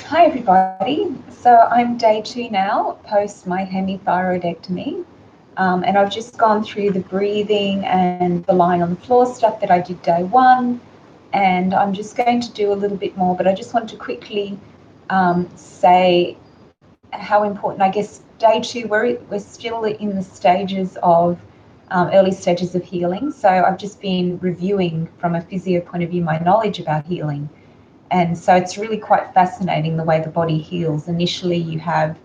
Hi everybody, so I'm day 2 now, post my hemithyroidectomy, and I've just gone through the breathing and the lying on the floor stuff that I did day 1, and I'm just going to do a little bit more, but I just want to quickly say how important, I guess day 2, we're still in the stages of, early stages of healing, so I've just been reviewing from a physio point of view my knowledge about healing. And so it's really quite fascinating the way the body heals. Initially you have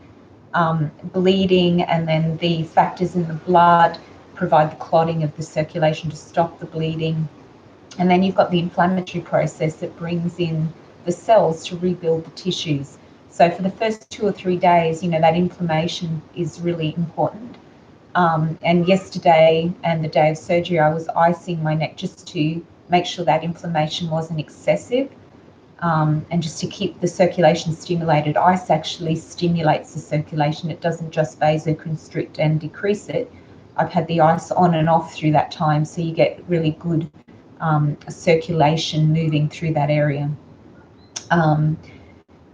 bleeding, and then the factors in the blood provide the clotting of the circulation to stop the bleeding. And then you've got the inflammatory process that brings in the cells to rebuild the tissues. So for the first 2 or 3 days, that inflammation is really important. And yesterday and the day of surgery, I was icing my neck just to make sure that inflammation wasn't excessive. And just to keep the circulation stimulated. Ice actually stimulates the circulation. It doesn't just vasoconstrict and decrease it. I've had the ice on and off through that time, so you get really good circulation moving through that area.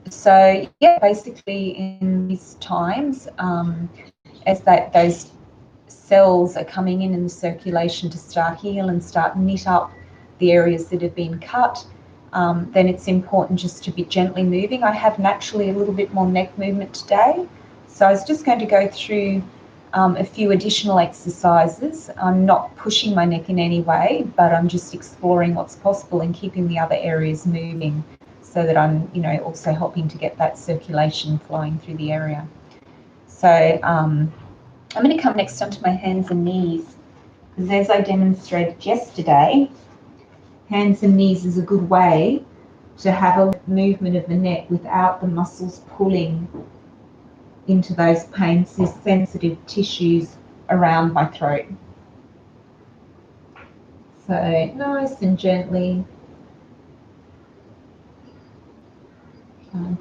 So yeah, basically in these times, as those cells are coming in the circulation to start heal and start knit up the areas that have been cut, then it's important just to be gently moving. I have naturally a little bit more neck movement today, so I was just going to go through a few additional exercises. I'm not pushing my neck in any way, but I'm just exploring what's possible and keeping the other areas moving, so that I'm also helping to get that circulation flowing through the area. So I'm going to come next onto my hands and knees, because as I demonstrated yesterday, hands and knees is a good way to have a movement of the neck without the muscles pulling into those pain-sensitive tissues around my throat. So nice and gently.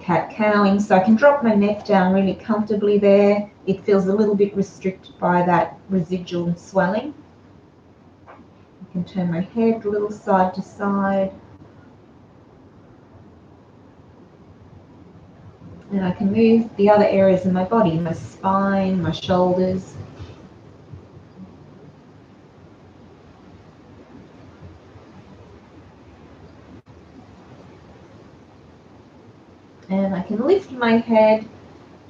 Cat-cowing, so I can drop my neck down really comfortably there. It feels a little bit restricted by that residual swelling. I can turn my head a little side to side. And I can move the other areas of my body, my spine, my shoulders. And I can lift my head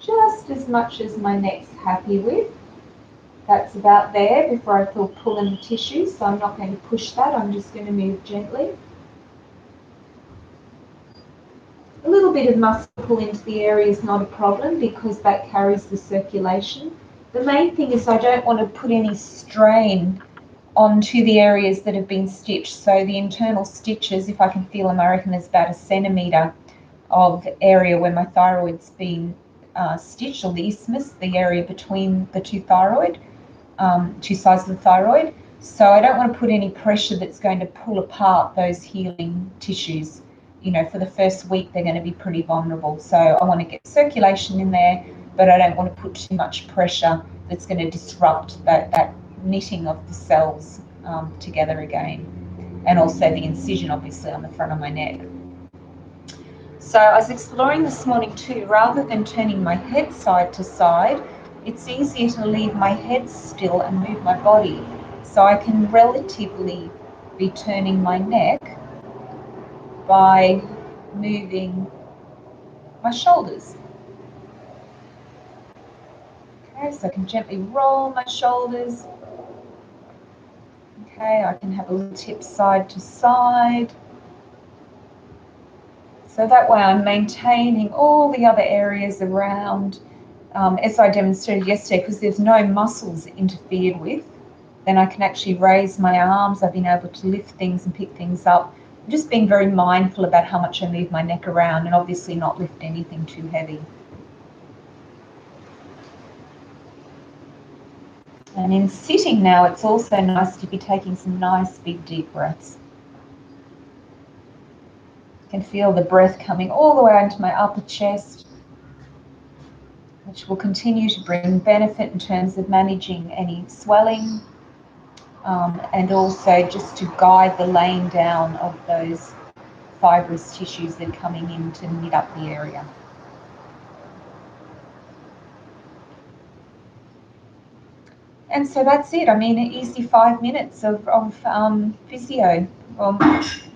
just as much as my neck's happy with. That's about there before I feel pull in the tissue, so I'm not going to push that, I'm just going to move gently. A little bit of muscle pull into the area is not a problem because that carries the circulation. The main thing is I don't want to put any strain onto the areas that have been stitched. So the internal stitches, if I can feel them, I reckon there's about 1 centimetre of area where my thyroid's been stitched, or the isthmus, the area between the two sides of the thyroid. So I don't want to put any pressure that's going to pull apart those healing tissues. For the first week, they're going to be pretty vulnerable. So I want to get circulation in there, but I don't want to put too much pressure that's going to disrupt that knitting of the cells together again. And also the incision, obviously, on the front of my neck. So I was exploring this morning too, rather than turning my head side to side, it's easier to leave my head still and move my body. So I can relatively be turning my neck by moving my shoulders. Okay, so I can gently roll my shoulders. Okay, I can have a little tip side to side. So that way I'm maintaining all the other areas around, as I demonstrated yesterday, because there's no muscles interfered with, then I can actually raise my arms. I've been able to lift things and pick things up. I'm just being very mindful about how much I move my neck around, and obviously not lift anything too heavy. And in sitting now, it's also nice to be taking some nice big deep breaths. I can feel the breath coming all the way into my upper chest, which will continue to bring benefit in terms of managing any swelling, and also just to guide the laying down of those fibrous tissues that are coming in to knit up the area. And so that's it. I mean, an easy 5 minutes of physio, well,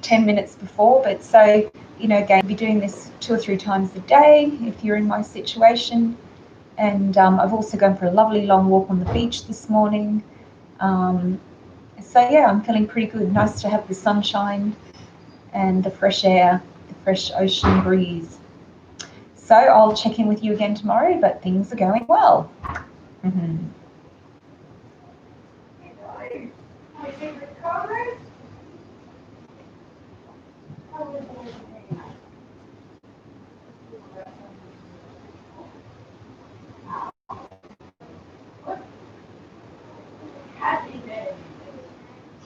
10 minutes before. But so, you know, again, be doing this 2 or 3 times a day if you're in my situation. And I've also gone for a lovely long walk on the beach this morning. So yeah, I'm feeling pretty good. Nice to have the sunshine and the fresh air, the fresh ocean breeze. So I'll check in with you again tomorrow, but things are going well. Mm-hmm. My favorite color?